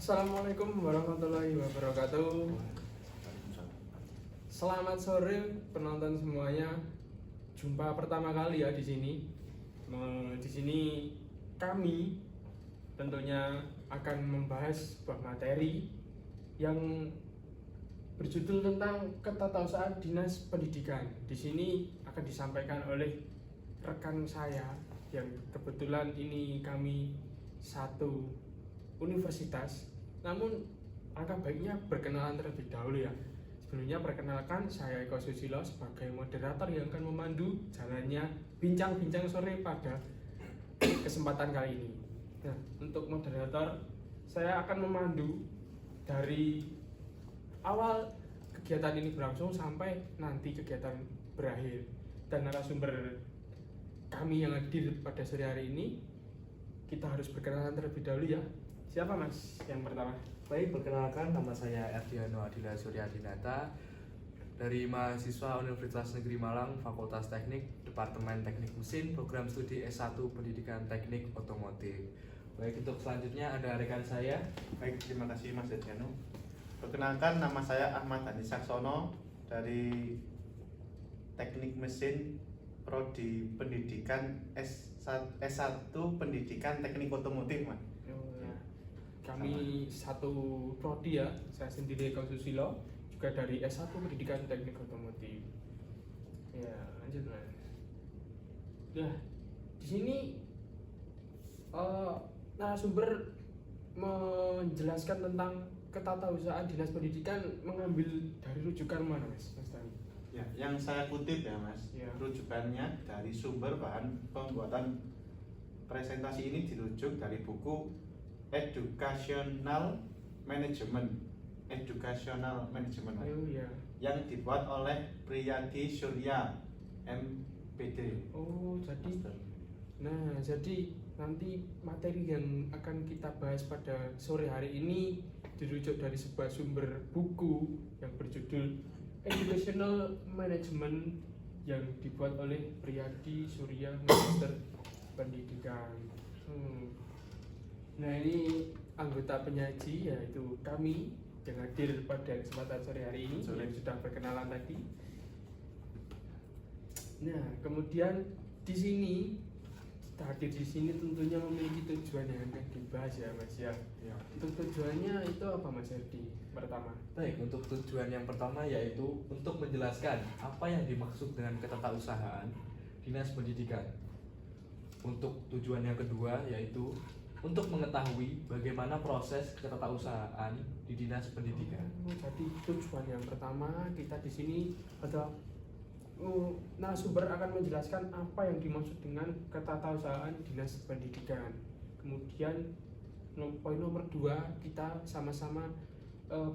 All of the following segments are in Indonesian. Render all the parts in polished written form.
Assalamualaikum warahmatullahi wabarakatuh. Selamat sore penonton semuanya. Jumpa pertama kali ya di sini. Di sini kami tentunya akan membahas sebuah materi yang berjudul tentang ketatausahaan dinas pendidikan. Di sini akan disampaikan oleh rekan saya yang kebetulan ini kami satu universitas. Namun angka baiknya berkenalan terlebih dahulu ya. Sebelumnya perkenalkan, saya Eko Susilo sebagai moderator yang akan memandu jalannya bincang-bincang sore pada kesempatan kali ini. Nah, untuk moderator saya akan memandu dari awal kegiatan ini berlangsung sampai nanti kegiatan berakhir. Dan narasumber kami yang hadir pada sore hari ini, kita harus berkenalan terlebih dahulu ya. Siapa mas yang pertama? Baik, perkenalkan, nama saya Erdiano Adila Suryadinata dari mahasiswa Universitas Negeri Malang, Fakultas Teknik, Departemen Teknik Mesin, Program Studi S1 Pendidikan Teknik Otomotif. Baik, untuk selanjutnya ada rekan saya. Baik, terima kasih Mas Erdiano. Perkenalkan, nama saya Ahmad Hani Saksono dari Teknik Mesin, Prodi Pendidikan S1 Pendidikan Teknik Otomotif, Mas. Kami satu prodi ya, saya sendiri Eko Susilo, juga dari S1 Pendidikan Teknik Otomotif. Ya, lanjut mas. Nah, di sini narasumber menjelaskan tentang ketatausahaan dinas pendidikan mengambil dari rujukan mana mas Tani? Ya, yang saya kutip ya Mas, Ya. rujukannya dari sumber bahan pembuatan presentasi ini dirujuk dari buku Educational Management Ayo ya. yang dibuat oleh Priyadi Surya MPD. Oh, jadi nanti materi yang akan kita bahas pada sore hari ini dirujuk dari sebuah sumber buku yang berjudul Educational Management yang dibuat oleh Priyadi Surya Magister Pendidikan. Nah, ini anggota penyaji yaitu kami yang hadir pada kesempatan sore hari ini yang sudah berkenalan tadi. Nah, kemudian di sini kita hadir di sini tentunya memiliki tujuan yang akan dibahas ya Mas ya. Untuk tujuannya itu apa Mas Erdi? Pertama. Baik, untuk tujuan yang pertama yaitu untuk menjelaskan apa yang dimaksud dengan ketatausahaan dinas pendidikan. Untuk tujuan yang kedua yaitu untuk mengetahui bagaimana proses ketatausahaan di dinas pendidikan. Jadi tujuan yang pertama kita di sini adalah narasumber akan menjelaskan apa yang dimaksud dengan ketatausahaan dinas pendidikan. Kemudian poin nomor 2 kita sama-sama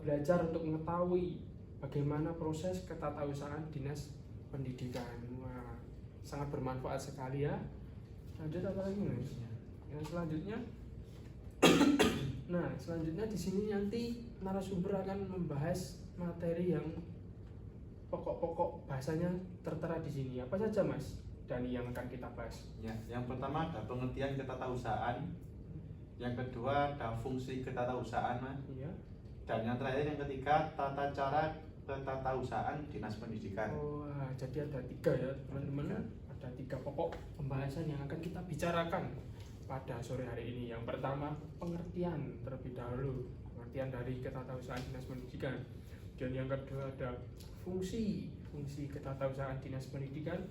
belajar untuk mengetahui bagaimana proses ketatausahaan dinas pendidikan. Wah, sangat bermanfaat sekali ya. Lanjut apa lagi mas? Yang selanjutnya, nah selanjutnya di sini nanti narasumber akan membahas materi yang pokok-pokok bahasanya tertera di sini. Apa saja mas Dani yang akan kita bahas? Ya, yang pertama ada pengertian ketatausahaan, yang kedua ada fungsi ketatausahaan, Mas. Iya. Dan yang terakhir yang ketiga tata cara ketatausahaan dinas pendidikan. Oh, jadi ada 3 ya teman-teman. Ada 3 pokok pembahasan yang akan kita bicarakan pada sore hari ini. Yang pertama pengertian terlebih dahulu, pengertian dari ketatausahaan dinas pendidikan. Dan yang kedua ada fungsi ketatausahaan dinas pendidikan.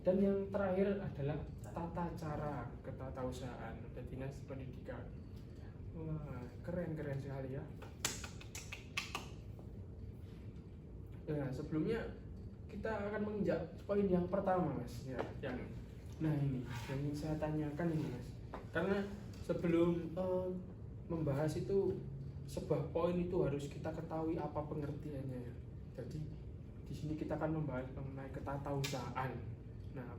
Dan yang terakhir adalah tata cara ketatausahaan dinas pendidikan. Wah, keren sekali ya. Nah, sebelumnya kita akan menginjak poin yang pertama mas ya, nah ini yang ingin saya tanyakan ini mas, karena sebelum membahas itu sebuah poin itu harus kita ketahui apa pengertiannya ya. Jadi di sini kita akan membahas mengenai ketatausahaan. Nah,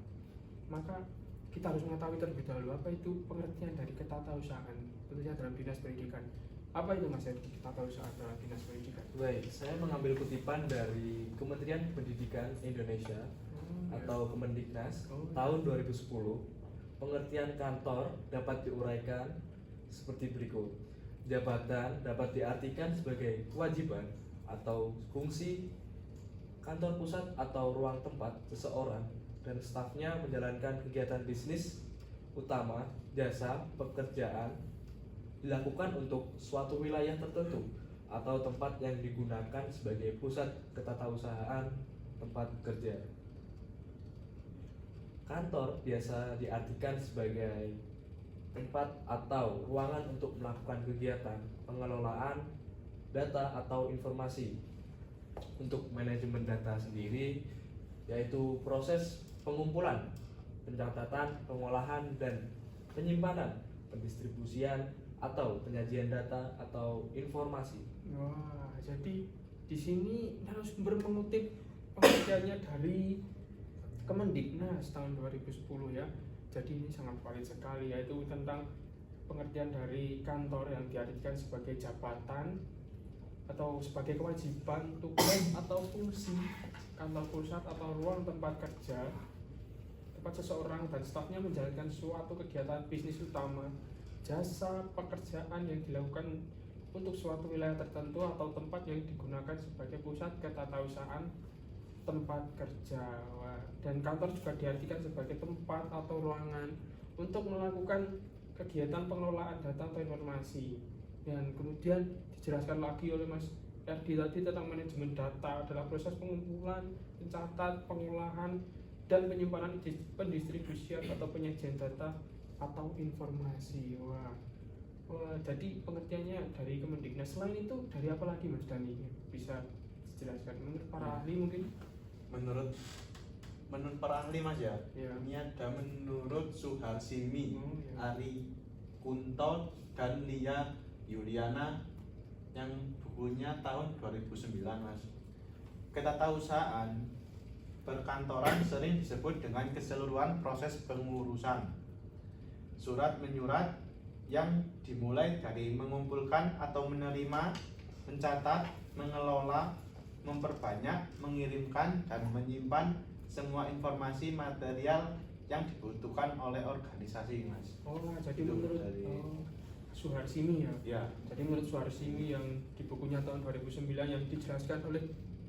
maka kita harus mengetahui terlebih dahulu apa itu pengertian dari ketatausahaan tentunya dalam dinas pendidikan. Apa itu mas ketatausahaan dalam dinas pendidikan? Baik, saya mengambil kutipan dari Kementerian Pendidikan Indonesia atau Kemendiknas tahun 2010. Pengertian kantor dapat diuraikan seperti berikut. Jabatan dapat diartikan sebagai kewajiban atau fungsi kantor pusat atau ruang tempat seseorang dan stafnya menjalankan kegiatan bisnis utama, jasa, pekerjaan dilakukan untuk suatu wilayah tertentu atau tempat yang digunakan sebagai pusat ketatausahaan tempat kerja. Kantor biasa diartikan sebagai tempat atau ruangan untuk melakukan kegiatan pengelolaan data atau informasi. Untuk manajemen data sendiri yaitu proses pengumpulan, pencatatan, pengolahan dan penyimpanan, pendistribusian atau penyajian data atau informasi. Wah, jadi di sini narasumber mengutip pengertiannya dari Kemendiknas tahun 2010 ya. Jadi ini sangat valid sekali, yaitu tentang pengertian dari kantor yang diartikan sebagai jabatan atau sebagai kewajiban, tugas atau fungsi kantor pusat atau ruang tempat kerja tempat seseorang dan stafnya menjalankan suatu kegiatan bisnis utama, jasa, pekerjaan yang dilakukan untuk suatu wilayah tertentu atau tempat yang digunakan sebagai pusat ketatausahaan tempat kerja. Dan kantor juga diartikan sebagai tempat atau ruangan untuk melakukan kegiatan pengelolaan data atau informasi. Dan kemudian dijelaskan lagi oleh Mas Erdi tadi tentang manajemen data adalah proses pengumpulan, pencatat, pengolahan, dan penyimpanan, pendistribusian atau penyajian data atau informasi. Wah, jadi pengertiannya dari Kemendiknas. Selain itu dari apa lagi Mas Dani? Bisa dijelaskan menurut para ahli mungkin? Menurut para ahli Mas ya, Ya. ini ada menurut Suharsimi, ya. Ari Kunto dan Lia Yuliana yang bukunya tahun 2009 Mas. Ketatausahaan perkantoran sering disebut dengan keseluruhan proses pengurusan surat menyurat yang dimulai dari mengumpulkan atau menerima, mencatat, mengelola, memperbanyak, mengirimkan, dan menyimpan semua informasi material yang dibutuhkan oleh organisasi Mas. Oh, jadi Itu menurut dari- Suharsimi ya. Ya, Jadi menurut Suharsimi yang di bukunya tahun 2009 yang dijelaskan oleh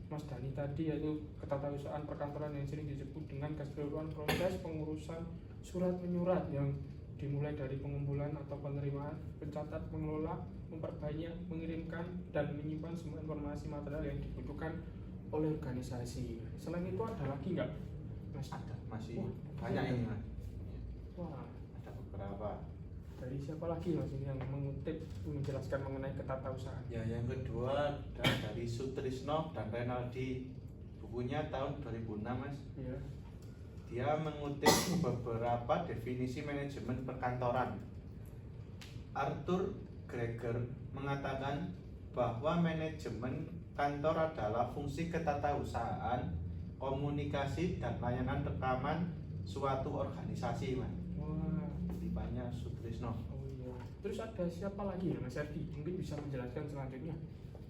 Mas Dani tadi, yaitu ketatausahaan perkantoran yang sering disebut dengan keseluruhan proses pengurusan surat menyurat yang dimulai dari pengumpulan atau penerimaan, pencatat, mengelola, memperbanyak, mengirimkan, dan menyimpan semua informasi material yang dibutuhkan oleh organisasi. Selain itu ada lagi nggak, Mas? ada masih Wah, banyak ada. ini Mas. Wah, Ada beberapa. dari siapa lagi Mas ini yang mengutip menjelaskan mengenai ketatausahaan? Ya, yang kedua dari Sutrisno dan Renaldi, bukunya tahun 2006 Mas. Ya. Dia mengutip beberapa definisi manajemen perkantoran. Arthur Greger mengatakan bahwa manajemen kantor adalah fungsi ketatausahaan, komunikasi, dan layanan rekaman suatu organisasi Mas. Wah. Kutipannya Sutrisno. Oh iya. Terus ada siapa lagi ya Mas Erdi? Mungkin bisa menjelaskan selanjutnya.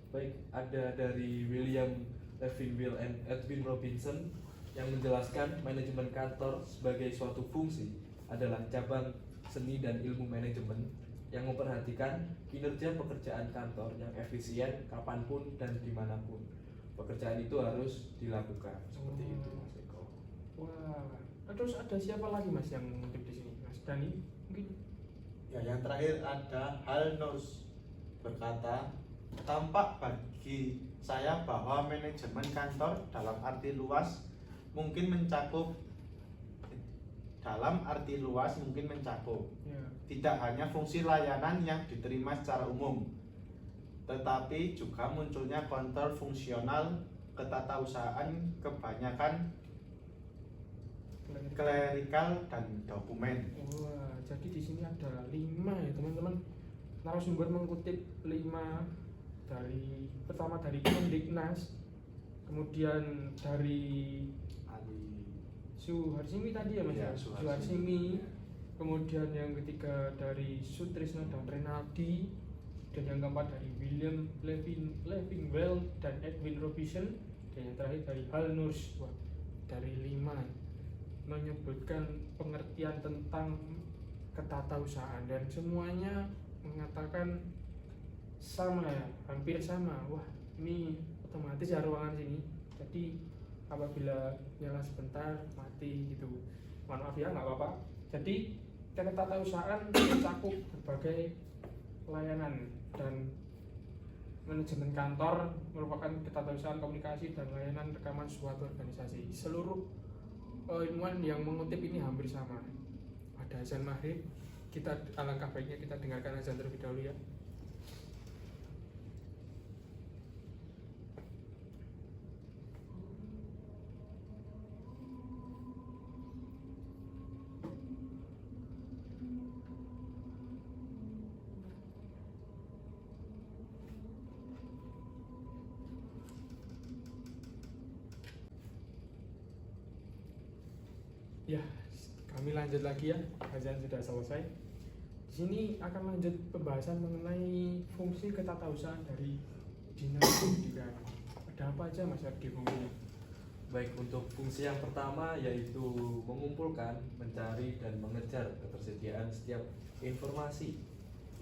Baik, ada dari William Levin and Edwin Robinson yang menjelaskan manajemen kantor sebagai suatu fungsi adalah cabang seni dan ilmu manajemen yang memperhatikan kinerja pekerjaan kantor yang efisien kapanpun dan dimanapun pekerjaan itu harus dilakukan. Seperti itu Mas Eko. Wah. Terus ada siapa lagi Mas yang mengutip di sini? Mas Dani mungkin? Ya, yang terakhir ada Halnus berkata, tampak bagi saya bahwa manajemen kantor dalam arti luas mungkin mencakup Ya. tidak hanya fungsi layanan yang diterima secara umum, tetapi juga munculnya kontrol fungsional, ketatausahaan, kebanyakan klerikal dan dokumen. Wah, jadi di sini ada 5 ya teman-teman. Narasumber mengutip 5 dari pertama dari Kemendiknas, kemudian dari Suharsimi tadi ya Mas Ya, ya, Suharsimi. Suharsimi. Kemudian yang ketiga dari Sutrisno dan Renaldi, dan yang keempat dari William Levingwell dan Edwin Robinson, dan yang terakhir dari Halnurs. Wah, dari 5 menyebutkan pengertian tentang ketatausahaan dan semuanya mengatakan sama ya, hampir sama. Wah, ini otomatis ya ruangan sini. Jadi apabila nyala sebentar mati gitu. Mohon maaf ya, nggak apa-apa. Jadi ketatausaan mencakup berbagai layanan dan manajemen kantor merupakan ketatausaan komunikasi dan layanan rekaman suatu organisasi. Seluruh ilmuwan yang mengutip ini hampir sama. Ada azan maghrib, kita alangkah baiknya kita dengarkan azan terlebih dahulu ya. Ya, kami lanjut lagi ya. Azan sudah selesai. Di sini akan lanjut pembahasan mengenai fungsi ketatausahaan dari dinas pendidikan. Ada apa aja Mas Ardi fungsinya? Baik, untuk fungsi yang pertama yaitu mengumpulkan, mencari, dan mengejar ketersediaan setiap informasi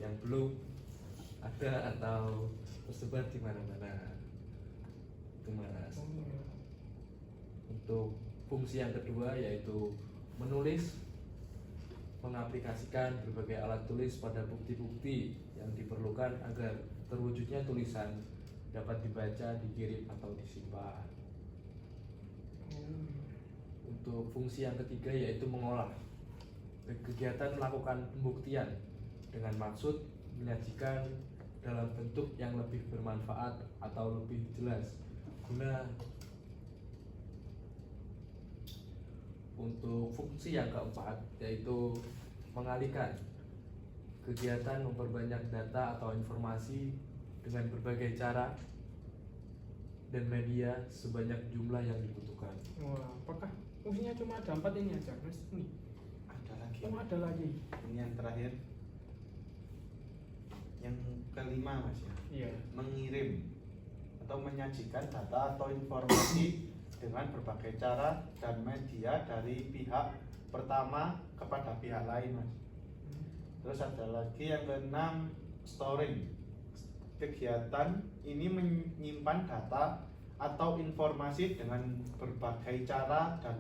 yang belum ada atau tersebar di mana-mana. Itu Mas. Untuk fungsi yang kedua yaitu menulis, mengaplikasikan berbagai alat tulis pada bukti-bukti yang diperlukan agar terwujudnya tulisan dapat dibaca, dikirim, atau disimpan. Untuk fungsi yang ketiga yaitu mengolah, kegiatan melakukan pembuktian dengan maksud menyajikan dalam bentuk yang lebih bermanfaat atau lebih jelas guna. Untuk fungsi yang keempat yaitu mengalihkan, kegiatan memperbanyak data atau informasi dengan berbagai cara dan media sebanyak jumlah yang dibutuhkan. Wah, apakah fungsinya cuma ada 4 ini aja Mas? Nih. Ada lagi. Oh, ada lagi. Ini yang terakhir. Yang kelima Mas ya. Iya. Mengirim atau menyajikan data atau informasi dengan berbagai cara dan media dari pihak pertama kepada pihak lain Mas. Terus ada lagi yang keenam, storing. Kegiatan ini menyimpan data atau informasi dengan berbagai cara dan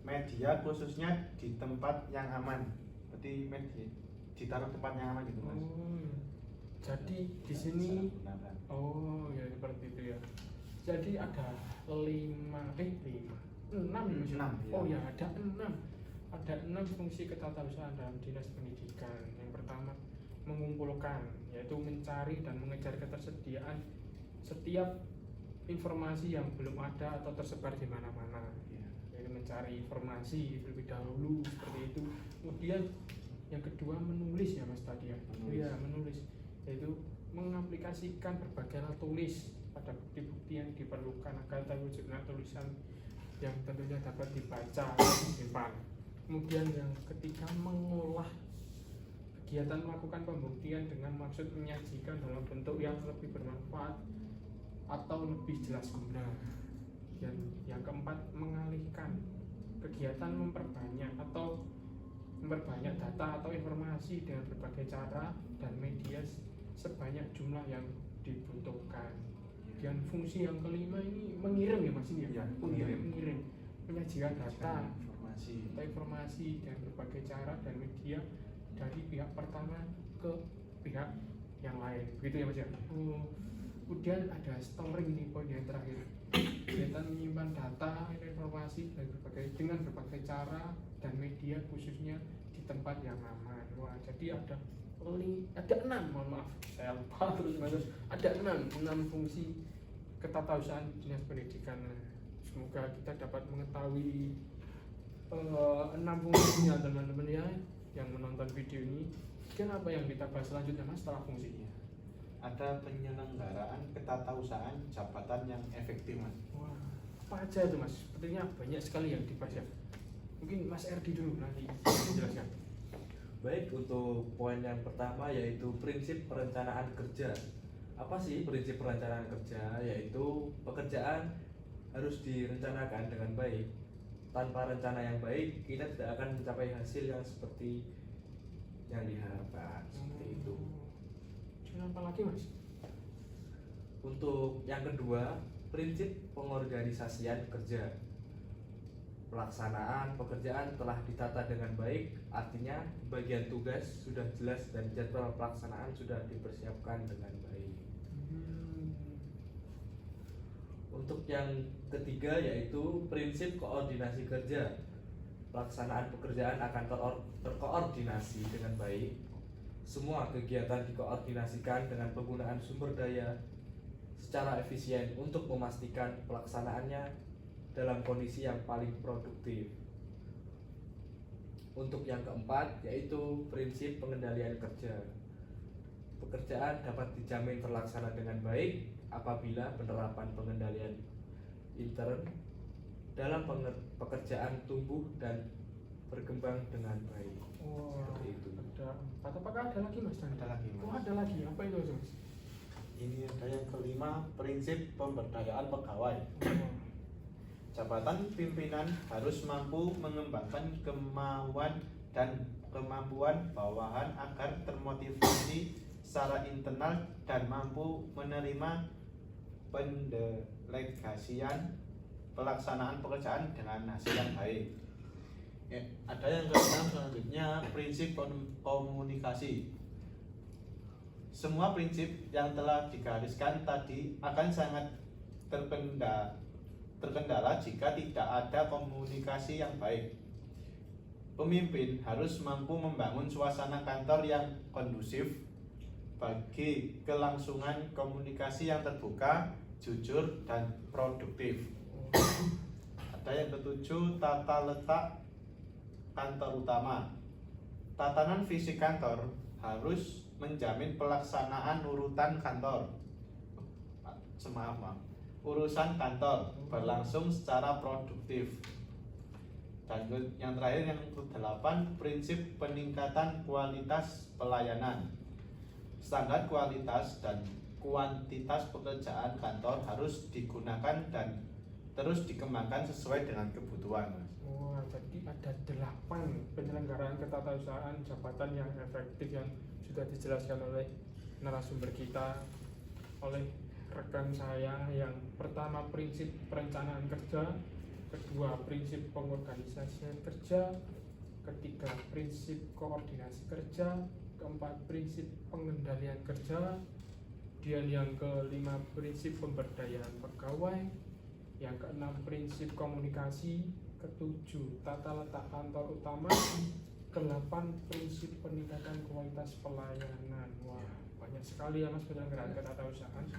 media khususnya di tempat yang aman. Berarti media ditaruh tempat yang aman gitu Mas. Oh, jadi di Bisa sini digunakan. oh ya seperti itu ya. Jadi ada 6 Mas. Enam, ya. Oh ya, ada 6. Ada 6 fungsi ketatausahaan dalam dinas pendidikan. Yang pertama mengumpulkan, yaitu mencari dan mengejar ketersediaan setiap informasi yang belum ada atau tersebar di mana-mana. Iya. Yaitu mencari informasi terlebih dahulu seperti itu. Kemudian yang kedua menulis ya Mas tadi ya. Menulis. Iya, menulis. Yaitu mengaplikasikan berbagai alat tulis pada bukti-bukti yang diperlukan agar terwujudnya tulisan yang tentunya dapat dibaca dan disimpan. Kemudian yang ketiga mengolah, kegiatan melakukan pembuktian dengan maksud menyajikan dalam bentuk yang lebih bermanfaat atau lebih jelas guna. Dan yang keempat mengalihkan, kegiatan memperbanyak data atau informasi dengan berbagai cara dan media sebanyak jumlah yang dibutuhkan. Dan fungsi yang kelima ini mengirim ya Mas ini ya? Iya, mengirim, menyajikan data informasi. atau informasi dengan berbagai cara dan media dari pihak pertama ke pihak yang lain, begitu ya Mas ya? Kemudian ada storing nih poin yang terakhir, kegiatan menyimpan data dan informasi dengan berbagai cara dan media khususnya di tempat yang aman. Wah, jadi ada 6, mohon maaf saya lupa terus ada 6 fungsi ketatausahaan dinas pendidikan. Semoga kita dapat mengetahui 6 fungsinya teman-teman ya yang menonton video ini. Mungkin apa yang kita bahas selanjutnya Mas setelah fungsinya? Ada penyelenggaraan ketatausahaan jabatan yang efektif Mas. Wah, apa aja itu Mas? Sepertinya banyak sekali yang dibahas ya. Mungkin Mas Erdi dulu nanti menjelaskan. Baik, untuk poin yang pertama yaitu prinsip perencanaan kerja. Apa sih prinsip perencanaan kerja? Yaitu pekerjaan harus direncanakan dengan baik. Tanpa rencana yang baik, kita tidak akan mencapai hasil yang seperti yang diharapkan. Seperti itu. Dan apa lagi Mas? Untuk yang kedua, prinsip pengorganisasian kerja. Pelaksanaan pekerjaan telah ditata dengan baik, artinya bagian tugas sudah jelas dan jadwal pelaksanaan sudah dipersiapkan dengan baik. Untuk yang ketiga yaitu prinsip koordinasi kerja. Pelaksanaan pekerjaan akan terkoordinasi dengan baik. Semua kegiatan dikoordinasikan dengan penggunaan sumber daya secara efisien untuk memastikan pelaksanaannya dalam kondisi yang paling produktif. Untuk yang keempat yaitu prinsip pengendalian kerja. Pekerjaan dapat dijamin terlaksana dengan baik apabila penerapan pengendalian intern dalam pekerjaan tumbuh dan berkembang dengan baik. Seperti itu. Ada 4. Apakah ada lagi Mas? Ada lagi, Mas. Oh, ada lagi. Apa itu Mas? Ini ada yang kelima, prinsip pemberdayaan pegawai. Oh. Jabatan pimpinan harus mampu mengembangkan kemauan dan kemampuan bawahan agar termotivasi secara internal dan mampu menerima pendelegasian pelaksanaan pekerjaan dengan hasil yang baik. Ya, ada yang keenam selanjutnya, prinsip komunikasi. Semua prinsip yang telah digariskan tadi akan sangat terkendala jika tidak ada komunikasi yang baik. Pemimpin harus mampu membangun suasana kantor yang kondusif bagi kelangsungan komunikasi yang terbuka, jujur, dan produktif. Ada yang ketujuh, tata letak kantor utama. Tatanan fisik kantor harus menjamin pelaksanaan urutan kantor. Urusan kantor berlangsung secara produktif. Dan yang terakhir yang ke-8, prinsip peningkatan kualitas pelayanan. Standar kualitas dan kuantitas pekerjaan kantor harus digunakan dan terus dikembangkan sesuai dengan kebutuhan. Wah, jadi ada 8 penyelenggaraan ketatausahaan jabatan yang efektif yang sudah dijelaskan oleh narasumber kita, oleh rekan saya. Yang pertama prinsip perencanaan kerja, kedua prinsip pengorganisasian kerja, ketiga prinsip koordinasi kerja, keempat prinsip pengendalian kerja, dan yang kelima prinsip pemberdayaan pegawai, yang keenam prinsip komunikasi, ketujuh tata letak kantor utama, ke-8 prinsip peningkatan kualitas pelayanan. Wah, banyak sekali ya Mas penyelenggaraan ketatausahaan.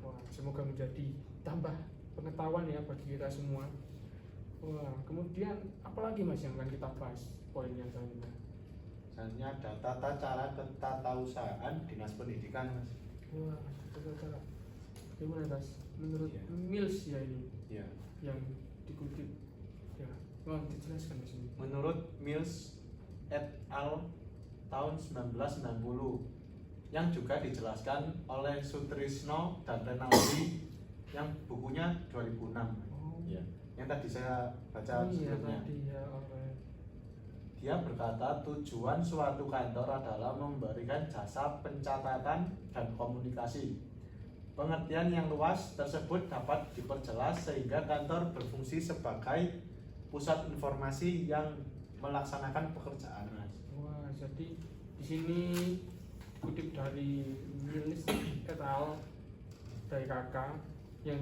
Wah, semoga menjadi tambah pengetahuan ya bagi kita semua. Wah, kemudian apalagi Mas yang akan kita bahas poin yang selanjutnya? Selanjutnya ada tata cara ketatausahaan dinas pendidikan, Mas. Wah, tata. Gimana Mas? Menurut Ya. Mills ya ini Ya. yang dikutip. Ya, wah dijelaskan di sini. Menurut Mills et al. Tahun 1990 yang juga dijelaskan oleh Sutrisno dan Renaldi yang bukunya 2006. Oh. Ya. Yang tadi saya baca Iya sebelumnya. tadi ya, oke. Dia berkata tujuan suatu kantor adalah memberikan jasa pencatatan dan komunikasi. Pengertian yang luas tersebut dapat diperjelas sehingga kantor berfungsi sebagai pusat informasi yang melaksanakan pekerjaan. Wah, jadi di sini kutip dari Mills et al. Dari kakak yang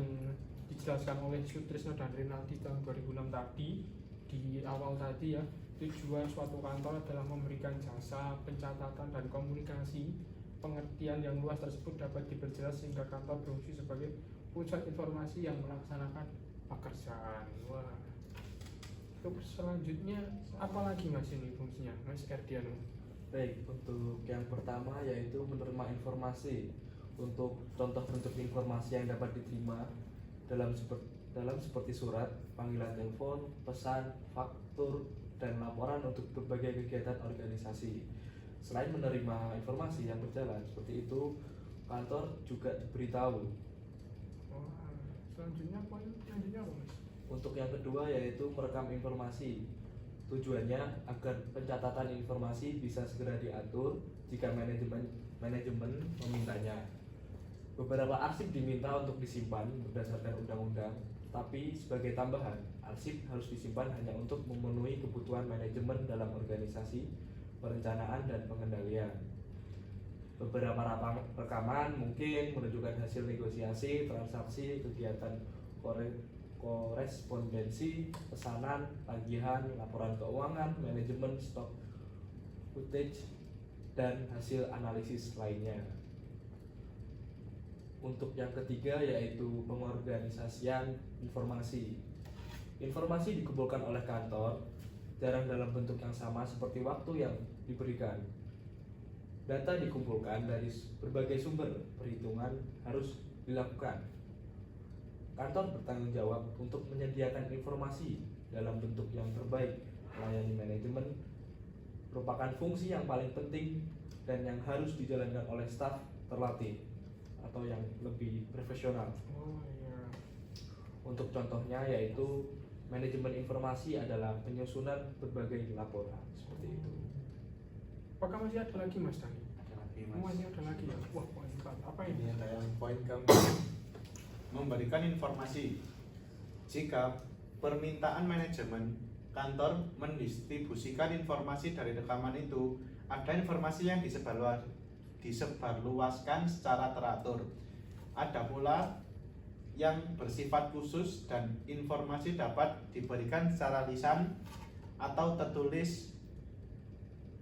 dijelaskan oleh Sutrisno dan Renaldi tahun 2006 tadi, di awal tadi ya, tujuan suatu kantor adalah memberikan jasa pencatatan dan komunikasi. Pengertian yang luas tersebut dapat diperjelas sehingga kantor berfungsi sebagai pusat informasi yang melaksanakan pekerjaan. Wah, untuk selanjutnya apa lagi Mas ini fungsinya, Mas Erdiano? Baik, untuk yang pertama yaitu menerima informasi. Untuk contoh bentuk informasi yang dapat diterima dalam seperti surat, panggilan telepon, pesan, faktur, dan laporan untuk berbagai kegiatan organisasi. Selain menerima informasi yang berjalan seperti itu, kantor juga diberitahu. Wah, selanjutnya poin selanjutnya apa Mas? Untuk yang kedua yaitu merekam informasi. Tujuannya agar pencatatan informasi bisa segera diatur jika manajemen memintanya. Beberapa arsip diminta untuk disimpan berdasarkan undang-undang, tapi sebagai tambahan, arsip harus disimpan hanya untuk memenuhi kebutuhan manajemen dalam organisasi, perencanaan, dan pengendalian. Beberapa rekaman mungkin menunjukkan hasil negosiasi, transaksi, kegiatan korespondensi, pesanan, tagihan, laporan keuangan, manajemen stok footage, dan hasil analisis lainnya. Untuk yang ketiga yaitu pengorganisasian informasi. Informasi dikumpulkan oleh kantor, jarang dalam bentuk yang sama seperti waktu yang diberikan. Data dikumpulkan dari berbagai sumber, perhitungan harus dilakukan. Kantor bertanggung jawab untuk menyediakan informasi dalam bentuk yang terbaik. Melayani manajemen merupakan fungsi yang paling penting dan yang harus dijalankan oleh staf terlatih atau yang lebih profesional. Untuk contohnya yaitu manajemen informasi adalah penyusunan berbagai laporan seperti itu. Apakah masih ada lagi Mas Dani? Ada lagi Mas. Masih ada lagi ya? Wah, poin 4. Apa Ini ini? ada yang poin keempat, memberikan informasi. Jika permintaan manajemen kantor mendistribusikan informasi dari rekaman itu, ada informasi yang disebarluaskan secara teratur. Ada pula yang bersifat khusus dan informasi dapat diberikan secara lisan atau tertulis,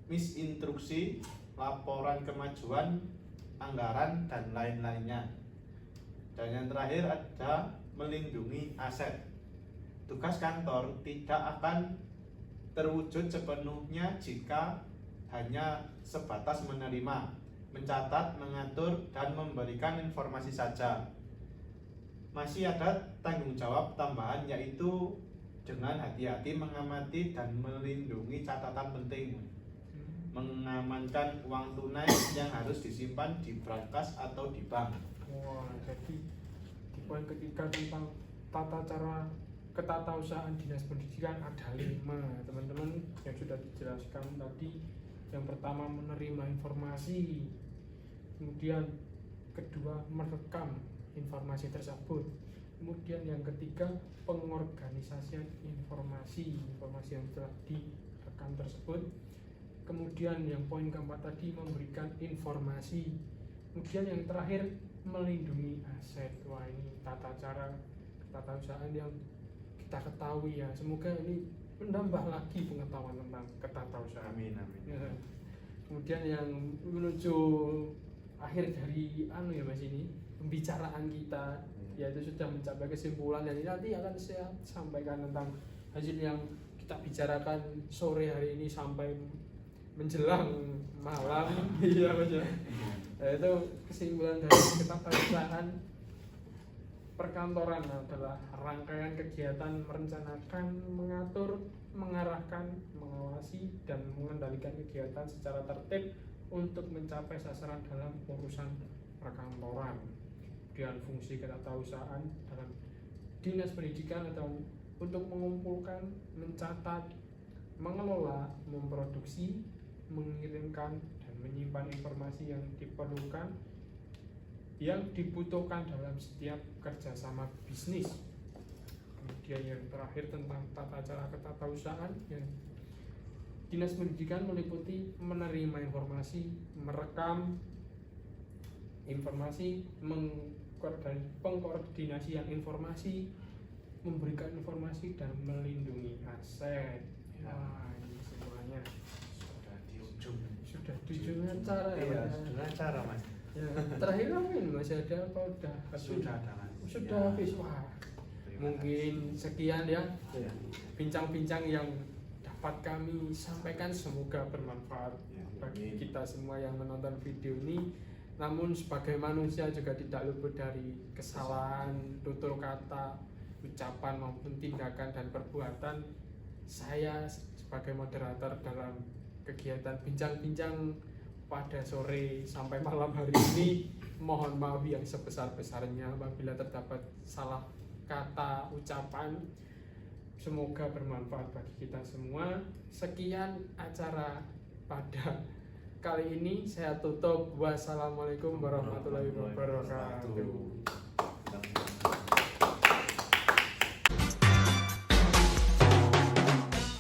misinstruksi, laporan kemajuan, anggaran, dan lain-lainnya. Dan yang terakhir ada melindungi aset. Tugas kantor tidak akan terwujud sepenuhnya jika hanya sebatas menerima, mencatat, mengatur, dan memberikan informasi saja. Masih ada tanggung jawab tambahan yaitu dengan hati-hati mengamati dan melindungi catatan penting, mengamankan uang tunai yang harus disimpan di brankas atau di bank. Wah, jadi di poin ketiga tentang tata cara ketatausahaan dinas pendidikan ada 5 teman-teman yang sudah dijelaskan tadi. Yang pertama menerima informasi, kemudian kedua merekam informasi tersebut, kemudian yang ketiga pengorganisasian informasi yang telah direkam tersebut, kemudian yang poin keempat tadi memberikan informasi, kemudian yang terakhir melindungi aset. Wah, ini tata cara ketatausahaan yang kita ketahui ya, semoga ini menambah lagi pengetahuan tentang ketatausahaan. Amin, amin. Ya. Kemudian yang menuju akhir dari ya Mas ini pembicaraan kita, yaitu sudah mencapai kesimpulan, dan ini nanti akan saya sampaikan tentang hasil yang kita bicarakan sore hari ini sampai menjelang malam. Iya Mas ya. Yaitu kesimpulan dari ketatausahaan perkantoran adalah rangkaian kegiatan merencanakan, mengatur, mengarahkan, mengawasi, dan mengendalikan kegiatan secara tertib untuk mencapai sasaran dalam urusan perkantoran. Dan fungsi ketatausahaan dalam dinas pendidikan adalah untuk mengumpulkan, mencatat, mengelola, memproduksi, mengirimkan, dan menyimpan informasi yang diperlukan, yang dibutuhkan dalam setiap kerjasama bisnis. Kemudian yang terakhir tentang tata cara ketatausahaan, yang dinas pendidikan meliputi menerima informasi, merekam informasi, pengkoordinasian informasi, memberikan informasi, dan melindungi aset. Wah, ini semuanya sudah di ujung acara ya. Iya, Mas? dengan cara Mas. Ya, terakhir apa ini Mas, ada apa udah habis? Sudah ada Mas. Sudah Ya. habis. Wah, Terima mungkin sekian ya kasih. bincang-bincang yang dapat kami sampaikan, semoga bermanfaat Ya, bagi amin. kita semua yang menonton video ini. Namun sebagai manusia juga tidak luput dari kesalahan tutur kata, ucapan maupun tindakan dan perbuatan. Saya sebagai moderator dalam kegiatan bincang-bincang pada sore sampai malam hari ini, mohon maaf yang sebesar-besarnya apabila terdapat salah kata ucapan. Semoga bermanfaat bagi kita semua. Sekian acara pada kali ini saya tutup. Wassalamualaikum warahmatullahi wabarakatuh.